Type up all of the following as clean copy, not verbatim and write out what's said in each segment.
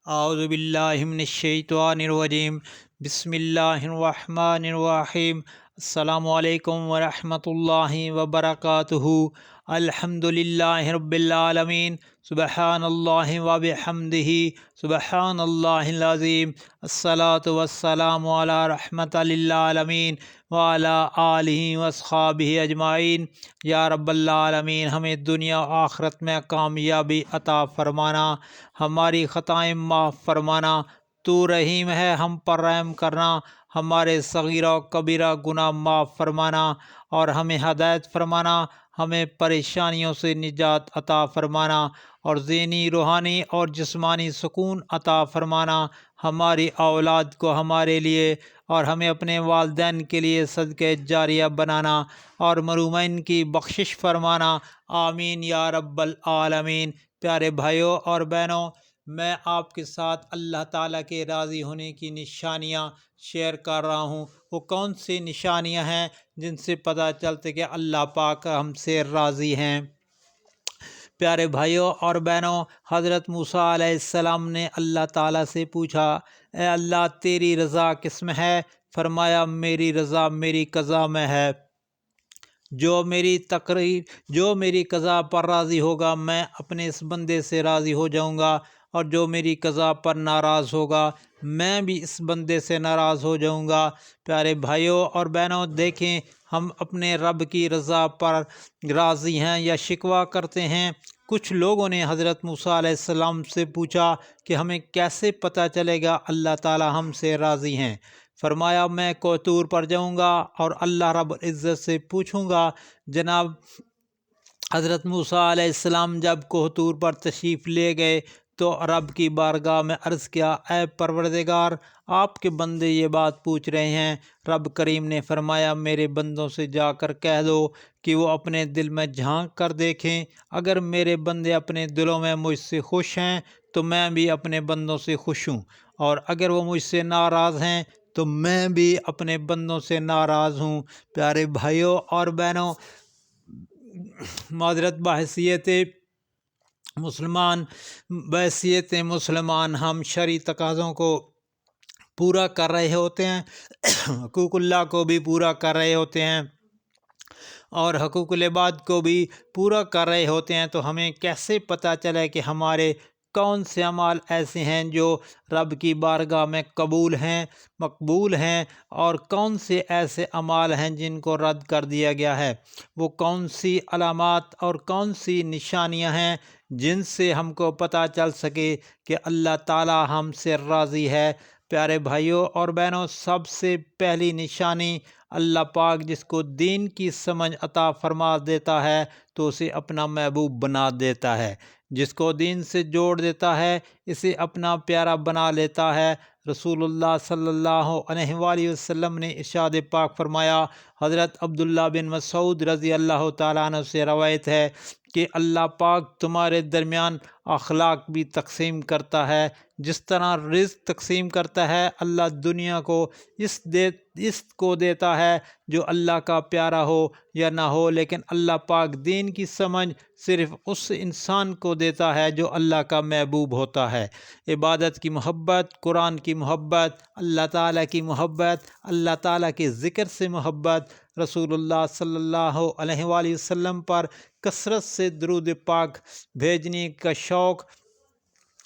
اعوذ باللہ من الشیطان الرجیم بسم اللہ الرحمن الرحیم السلام علیکم ورحمۃ اللہ وبرکاتہ الحمد للہ رب العالمین سبحان اللہ وبحمدہ سبحان اللہ العظیم الصلاۃ والسلام علی رحمۃ للعالمین وعلی آلہ واصحابہ اجمعین۔ یا رب العالمین ہمیں دنیا و آخرت میں کامیابی عطا فرمانا، ہماری خطائیں معاف فرمانا۔ تو رحیم ہے، ہم پر رحم کرنا، ہمارے صغیرہ و کبیرہ گناہ معاف فرمانا اور ہمیں ہدایت فرمانا، ہمیں پریشانیوں سے نجات عطا فرمانا اور ذہنی، روحانی اور جسمانی سکون عطا فرمانا، ہماری اولاد کو ہمارے لیے اور ہمیں اپنے والدین کے لیے صدقہ جاریہ بنانا اور مرحومین کی بخشش فرمانا، آمین یا رب العالمین۔ پیارے بھائیوں اور بہنوں، میں آپ کے ساتھ اللہ تعالیٰ کے راضی ہونے کی نشانیاں شیئر کر رہا ہوں۔ وہ کون سی نشانیاں ہیں جن سے پتہ چلتے کہ اللہ پاک ہم سے راضی ہیں؟ پیارے بھائیوں اور بہنوں، حضرت موسیٰ علیہ السلام نے اللہ تعالیٰ سے پوچھا، اے اللہ تیری رضا کس میں ہے؟ فرمایا میری رضا میری قضا میں ہے۔ جو میری قضا پر راضی ہوگا میں اپنے اس بندے سے راضی ہو جاؤں گا، اور جو میری قضا پر ناراض ہوگا میں بھی اس بندے سے ناراض ہو جاؤں گا۔ پیارے بھائیوں اور بہنوں، دیکھیں ہم اپنے رب کی رضا پر راضی ہیں یا شکوہ کرتے ہیں؟ کچھ لوگوں نے حضرت موسیٰ علیہ السلام سے پوچھا کہ ہمیں کیسے پتہ چلے گا اللہ تعالی ہم سے راضی ہیں؟ فرمایا میں کوہ طور پر جاؤں گا اور اللہ رب العزت سے پوچھوں گا۔ جناب حضرت موسیٰ علیہ السلام جب کوہ طور پر تشریف لے گئے تو رب کی بارگاہ میں عرض کیا، اے پروردگار آپ کے بندے یہ بات پوچھ رہے ہیں۔ رب کریم نے فرمایا میرے بندوں سے جا کر کہہ دو کہ وہ اپنے دل میں جھانک کر دیکھیں، اگر میرے بندے اپنے دلوں میں مجھ سے خوش ہیں تو میں بھی اپنے بندوں سے خوش ہوں، اور اگر وہ مجھ سے ناراض ہیں تو میں بھی اپنے بندوں سے ناراض ہوں۔ پیارے بھائیوں اور بہنوں، معذرت، بحیثیت مسلمان ہم شرعی تقاضوں کو پورا کر رہے ہوتے ہیں، حقوق اللہ کو بھی پورا کر رہے ہوتے ہیں اور حقوق العباد کو بھی پورا کر رہے ہوتے ہیں، تو ہمیں کیسے پتہ چلے کہ ہمارے کون سے اعمال ایسے ہیں جو رب کی بارگاہ میں قبول ہیں، مقبول ہیں، اور کون سے ایسے اعمال ہیں جن کو رد کر دیا گیا ہے؟ وہ کون سی علامات اور کون سی نشانیاں ہیں جن سے ہم کو پتہ چل سکے کہ اللہ تعالی ہم سے راضی ہے؟ پیارے بھائیوں اور بہنوں، سب سے پہلی نشانی، اللہ پاک جس کو دین کی سمجھ عطا فرما دیتا ہے تو اسے اپنا محبوب بنا دیتا ہے، جس کو دین سے جوڑ دیتا ہے اسے اپنا پیارا بنا لیتا ہے۔ رسول اللہ صلی اللہ علیہ وآلہ وسلم نے ارشاد پاک فرمایا، حضرت عبداللہ بن مسعود رضی اللہ تعالیٰ عنہ سے روایت ہے کہ اللہ پاک تمہارے درمیان اخلاق بھی تقسیم کرتا ہے، جس طرح رزق تقسیم کرتا ہے اللہ دنیا کو اس کو دیتا ہے جو اللہ کا پیارا ہو یا نہ ہو، لیکن اللہ پاک دین کی سمجھ صرف اس انسان کو دیتا ہے جو اللہ کا محبوب ہوتا ہے۔ عبادت کی محبت، قرآن کی محبت، اللہ تعالیٰ کی محبت، اللہ تعالیٰ کے ذکر سے محبت، رسول اللہ صلی اللہ علیہ وآلہ وسلم پر کثرت سے درود پاک بھیجنے کا شوق،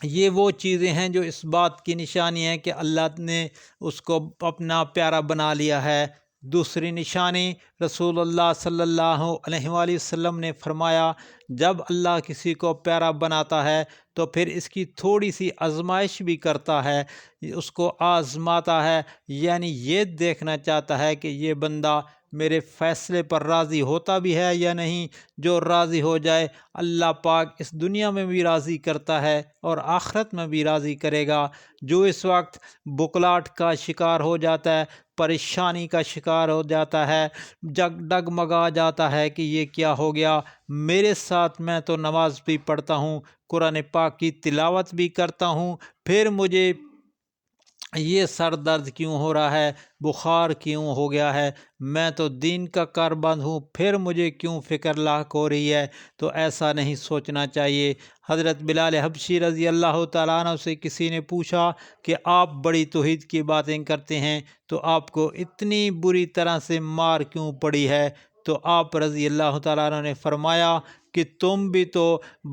یہ وہ چیزیں ہیں جو اس بات کی نشانی ہے کہ اللہ نے اس کو اپنا پیارا بنا لیا ہے۔ دوسری نشانی، رسول اللہ صلی اللہ علیہ وآلہ وسلم نے فرمایا، جب اللہ کسی کو پیارا بناتا ہے تو پھر اس کی تھوڑی سی آزمائش بھی کرتا ہے، اس کو آزماتا ہے، یعنی یہ دیکھنا چاہتا ہے کہ یہ بندہ میرے فیصلے پر راضی ہوتا بھی ہے یا نہیں۔ جو راضی ہو جائے اللہ پاک اس دنیا میں بھی راضی کرتا ہے اور آخرت میں بھی راضی کرے گا۔ جو اس وقت بکلاٹ کا شکار ہو جاتا ہے، پریشانی کا شکار ہو جاتا ہے، ڈگمگا جاتا ہے کہ یہ کیا ہو گیا میرے ساتھ، میں تو نماز بھی پڑھتا ہوں، قرآن پاک کی تلاوت بھی کرتا ہوں، پھر مجھے یہ سر درد کیوں ہو رہا ہے، بخار کیوں ہو گیا ہے، میں تو دین کا کاربند ہوں، پھر مجھے کیوں فکر لاحق ہو رہی ہے؟ تو ایسا نہیں سوچنا چاہیے۔ حضرت بلال حبشی رضی اللہ تعالیٰ عنہ سے کسی نے پوچھا کہ آپ بڑی توحید کی باتیں کرتے ہیں تو آپ کو اتنی بری طرح سے مار کیوں پڑی ہے؟ تو آپ رضی اللہ تعالیٰ عنہ نے فرمایا کہ تم بھی تو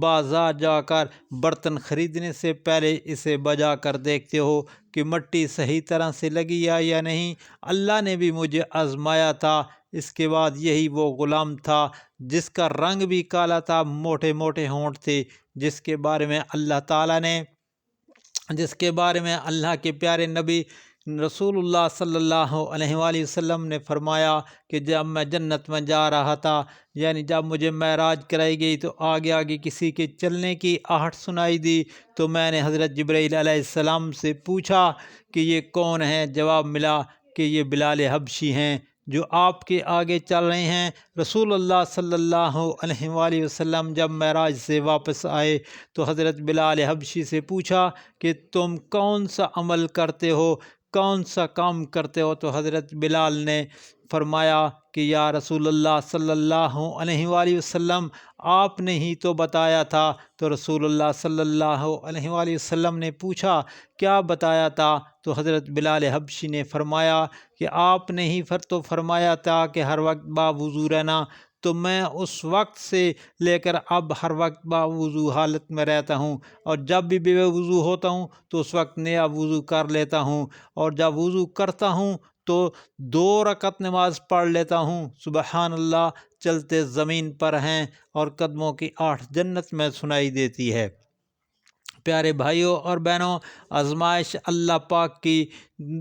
بازار جا کر برتن خریدنے سے پہلے اسے بجا کر دیکھتے ہو کہ مٹی صحیح طرح سے لگی ہے یا نہیں۔ اللہ نے بھی مجھے آزمایا تھا۔ اس کے بعد یہی وہ غلام تھا جس کا رنگ بھی کالا تھا، موٹے موٹے ہونٹ تھے، جس کے بارے میں اللہ کے پیارے نبی رسول اللہ صلی اللہ علیہ وآلہ وسلم نے فرمایا کہ جب میں جنت میں جا رہا تھا، یعنی جب مجھے معراج کرائی گئی تو آگے آگے کسی کے چلنے کی آہٹ سنائی دی، تو میں نے حضرت جبرائیل علیہ السلام سے پوچھا کہ یہ کون ہے؟ جواب ملا کہ یہ بلال حبشی ہیں جو آپ کے آگے چل رہے ہیں۔ رسول اللہ صلی اللہ علیہ وآلہ وسلم جب معراج سے واپس آئے تو حضرت بلال حبشی سے پوچھا کہ تم کون سا عمل کرتے ہو، کون سا کام کرتے ہو؟ تو حضرت بلال نے فرمایا کہ یا رسول اللہ صلی اللہ علیہ وآلہ وسلم، آپ نے ہی تو بتایا تھا۔ تو رسول اللہ صلی اللہ علیہ وآلہ وسلم نے پوچھا کیا بتایا تھا؟ تو حضرت بلال حبشی نے فرمایا کہ آپ نے ہی تو فرمایا تھا کہ ہر وقت باوضو رہنا، تو میں اس وقت سے لے کر اب ہر وقت باوضو حالت میں رہتا ہوں، اور جب بھی بے وضو ہوتا ہوں تو اس وقت نیا وضو کر لیتا ہوں، اور جب وضو کرتا ہوں تو 2 رکعت نماز پڑھ لیتا ہوں۔ سبحان اللہ چلتے زمین پر ہیں اور قدموں کی آہٹ جنت میں سنائی دیتی ہے۔ پیارے بھائیوں اور بہنوں، آزمائش اللہ پاک کی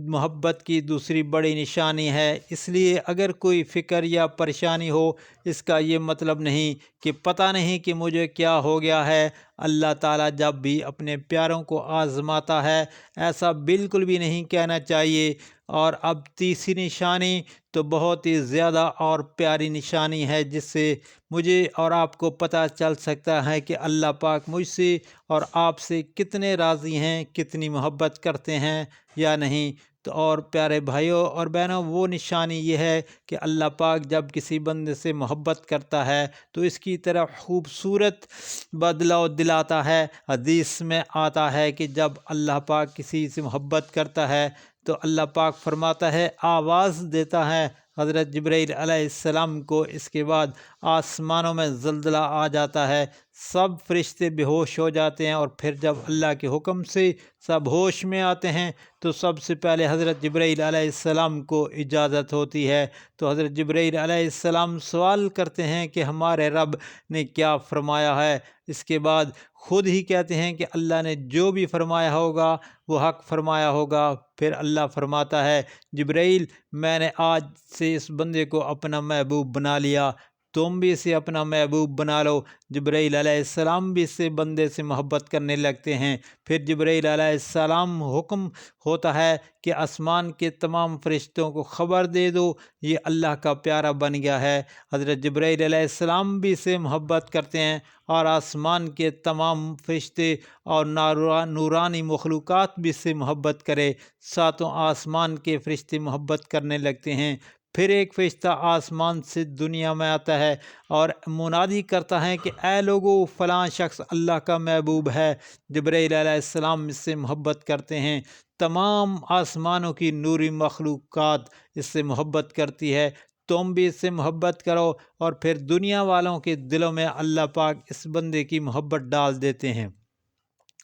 محبت کی دوسری بڑی نشانی ہے۔ اس لیے اگر کوئی فکر یا پریشانی ہو، اس کا یہ مطلب نہیں کہ پتہ نہیں کہ مجھے کیا ہو گیا ہے۔ اللہ تعالیٰ جب بھی اپنے پیاروں کو آزماتا ہے، ایسا بالکل بھی نہیں کہنا چاہیے۔ اور اب تیسری نشانی تو بہت ہی زیادہ اور پیاری نشانی ہے، جس سے مجھے اور آپ کو پتہ چل سکتا ہے کہ اللہ پاک مجھ سے اور آپ سے کتنے راضی ہیں، کتنی محبت کرتے ہیں یا نہیں۔ تو اور پیارے بھائیوں اور بہنوں، وہ نشانی یہ ہے کہ اللہ پاک جب کسی بندے سے محبت کرتا ہے تو اس کی طرف خوبصورت بدلہ دلاتا ہے۔ حدیث میں آتا ہے کہ جب اللہ پاک کسی سے محبت کرتا ہے تو اللہ پاک فرماتا ہے، آواز دیتا ہے حضرت جبرائیل علیہ السلام کو۔ اس کے بعد آسمانوں میں زلزلہ آ جاتا ہے، سب فرشتے بے ہوش ہو جاتے ہیں، اور پھر جب اللہ کے حکم سے سب ہوش میں آتے ہیں تو سب سے پہلے حضرت جبرائیل علیہ السلام کو اجازت ہوتی ہے۔ تو حضرت جبرائیل علیہ السلام سوال کرتے ہیں کہ ہمارے رب نے کیا فرمایا ہے؟ اس کے بعد خود ہی کہتے ہیں کہ اللہ نے جو بھی فرمایا ہوگا وہ حق فرمایا ہوگا۔ پھر اللہ فرماتا ہے، جبرائیل میں نے آج سے اس بندے کو اپنا محبوب بنا لیا، تم بھی اسے اپنا محبوب بنا لو۔ جبرائیل علیہ السلام بھی اس سے بندے سے محبت کرنے لگتے ہیں۔ پھر جبرائیل علیہ السلام حکم ہوتا ہے کہ آسمان کے تمام فرشتوں کو خبر دے دو، یہ اللہ کا پیارا بن گیا ہے۔ حضرت جبرائیل علیہ السلام بھی اس سے محبت کرتے ہیں، اور آسمان کے تمام فرشتے اور نورانی مخلوقات بھی اس سے محبت کرے، ساتوں آسمان کے فرشتے محبت کرنے لگتے ہیں۔ پھر ایک فرشتہ آسمان سے دنیا میں آتا ہے اور منادی کرتا ہے کہ اے لوگو، فلاں شخص اللہ کا محبوب ہے۔ جبرائیل علیہ السلام اس سے محبت کرتے ہیں، تمام آسمانوں کی نوری مخلوقات اس سے محبت کرتی ہے، تم بھی اس سے محبت کرو۔ اور پھر دنیا والوں کے دلوں میں اللہ پاک اس بندے کی محبت ڈال دیتے ہیں۔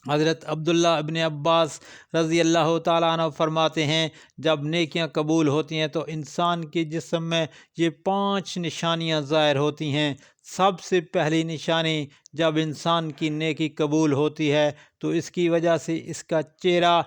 حضرت عبداللہ ابن عباس رضی اللہ تعالیٰ عنہ فرماتے ہیں، جب نیکیاں قبول ہوتی ہیں تو انسان کے جسم میں یہ 5 نشانیاں ظاہر ہوتی ہیں۔ سب سے پہلی نشانی، جب انسان کی نیکی قبول ہوتی ہے تو اس کی وجہ سے اس کا چہرہ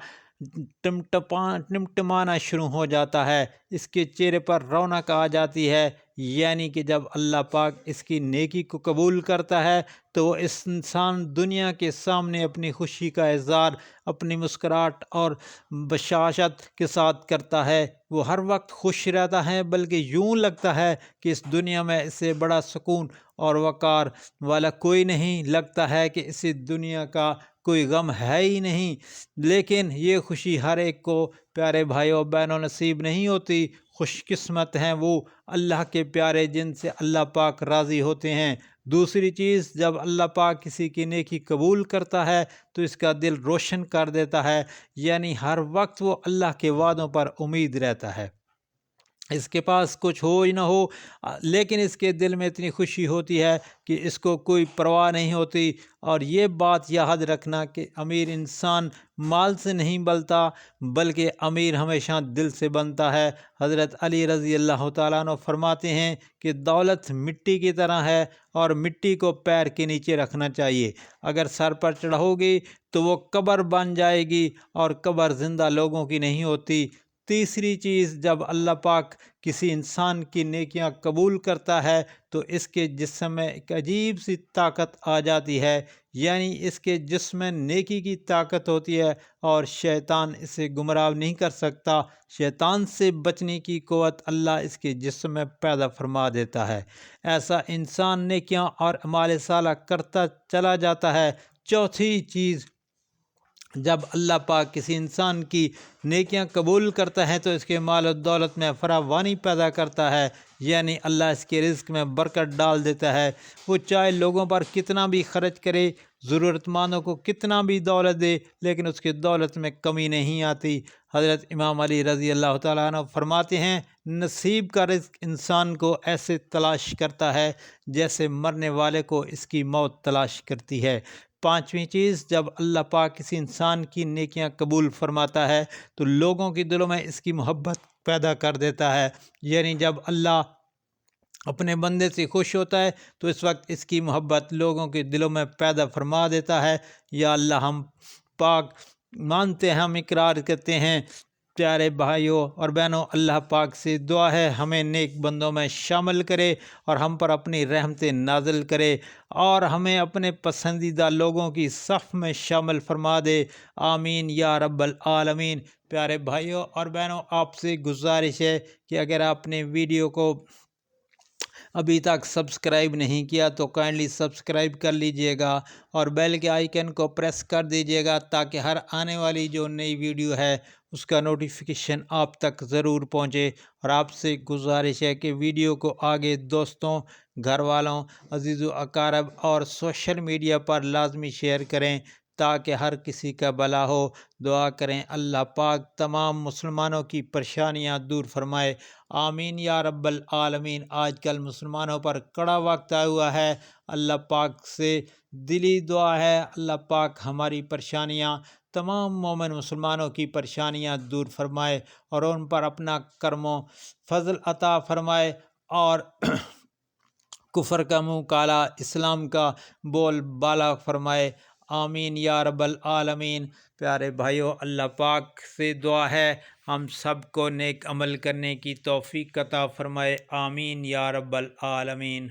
ٹمٹمانا شروع ہو جاتا ہے، اس کے چہرے پر رونق آ جاتی ہے، یعنی کہ جب اللہ پاک اس کی نیکی کو قبول کرتا ہے تو وہ اس انسان دنیا کے سامنے اپنی خوشی کا اظہار اپنی مسکراہٹ اور بشاشت کے ساتھ کرتا ہے۔ وہ ہر وقت خوش رہتا ہے، بلکہ یوں لگتا ہے کہ اس دنیا میں اس سے بڑا سکون اور وقار والا کوئی نہیں، لگتا ہے کہ اسی دنیا کا کوئی غم ہے ہی نہیں۔ لیکن یہ خوشی ہر ایک کو پیارے بھائیوں بہنوں نصیب نہیں ہوتی۔ خوش قسمت ہیں وہ اللہ کے پیارے جن سے اللہ پاک راضی ہوتے ہیں۔ دوسری چیز، جب اللہ پاک کسی کی نیکی قبول کرتا ہے تو اس کا دل روشن کر دیتا ہے، یعنی ہر وقت وہ اللہ کے وعدوں پر امید رہتا ہے۔ اس کے پاس کچھ ہو ہی نہ ہو، لیکن اس کے دل میں اتنی خوشی ہوتی ہے کہ اس کو کوئی پرواہ نہیں ہوتی۔ اور یہ بات یاد رکھنا کہ امیر انسان مال سے نہیں بنتا، بلکہ امیر ہمیشہ دل سے بنتا ہے۔ حضرت علی رضی اللہ تعالیٰ عنہ فرماتے ہیں کہ دولت مٹی کی طرح ہے اور مٹی کو پیر کے نیچے رکھنا چاہیے۔ اگر سر پر چڑھو گی تو وہ قبر بن جائے گی، اور قبر زندہ لوگوں کی نہیں ہوتی۔ تیسری چیز، جب اللہ پاک کسی انسان کی نیکیاں قبول کرتا ہے تو اس کے جسم میں ایک عجیب سی طاقت آ جاتی ہے، یعنی اس کے جسم میں نیکی کی طاقت ہوتی ہے اور شیطان اسے گمراہ نہیں کر سکتا۔ شیطان سے بچنے کی قوت اللہ اس کے جسم میں پیدا فرما دیتا ہے۔ ایسا انسان نیکیاں اور اعمال صالحہ کرتا چلا جاتا ہے۔ چوتھی چیز، جب اللہ پاک کسی انسان کی نیکیاں قبول کرتا ہے تو اس کے مال و دولت میں فراوانی پیدا کرتا ہے، یعنی اللہ اس کے رزق میں برکت ڈال دیتا ہے۔ وہ چاہے لوگوں پر کتنا بھی خرچ کرے، ضرورت مندوں کو کتنا بھی دولت دے، لیکن اس کی دولت میں کمی نہیں آتی۔ حضرت امام علی رضی اللہ تعالیٰ عنہ فرماتے ہیں، نصیب کا رزق انسان کو ایسے تلاش کرتا ہے جیسے مرنے والے کو اس کی موت تلاش کرتی ہے۔ پانچویں چیز، جب اللہ پاک کسی انسان کی نیکیاں قبول فرماتا ہے تو لوگوں کے دلوں میں اس کی محبت پیدا کر دیتا ہے، یعنی جب اللہ اپنے بندے سے خوش ہوتا ہے تو اس وقت اس کی محبت لوگوں کے دلوں میں پیدا فرما دیتا ہے۔ یا اللہ، ہم پاک مانتے ہیں، ہم اقرار کرتے ہیں، پیارے بھائیوں اور بہنوں، اللہ پاک سے دعا ہے ہمیں نیک بندوں میں شامل کرے اور ہم پر اپنی رحمتیں نازل کرے اور ہمیں اپنے پسندیدہ لوگوں کی صف میں شامل فرما دے۔ آمین یا رب العالمین۔ پیارے بھائیوں اور بہنوں، آپ سے گزارش ہے کہ اگر آپ نے ویڈیو کو ابھی تک سبسکرائب نہیں کیا تو کائنڈلی سبسکرائب کر لیجئے گا اور بیل کے آئیکن کو پریس کر دیجئے گا تاکہ ہر آنے والی جو نئی ویڈیو ہے اس کا نوٹیفیکیشن آپ تک ضرور پہنچے۔ اور آپ سے گزارش ہے کہ ویڈیو کو آگے دوستوں، گھر والوں، عزیز و اقارب اور سوشل میڈیا پر لازمی شیئر کریں تاکہ ہر کسی کا بھلا ہو۔ دعا کریں اللہ پاک تمام مسلمانوں کی پریشانیاں دور فرمائے۔ آمین یا رب العالمین۔ آج کل مسلمانوں پر کڑا وقت آیا ہوا ہے، اللہ پاک سے دلی دعا ہے اللہ پاک ہماری پریشانیاں، تمام مومن مسلمانوں کی پریشانیاں دور فرمائے اور ان پر اپنا کرم و فضل عطا فرمائے اور کفر کا منہ کالا، اسلام کا بول بالا فرمائے۔ آمین یا رب العالمین۔ پیارے بھائیوں، اللہ پاک سے دعا ہے ہم سب کو نیک عمل کرنے کی توفیق عطا فرمائے۔ آمین یا رب العالمین۔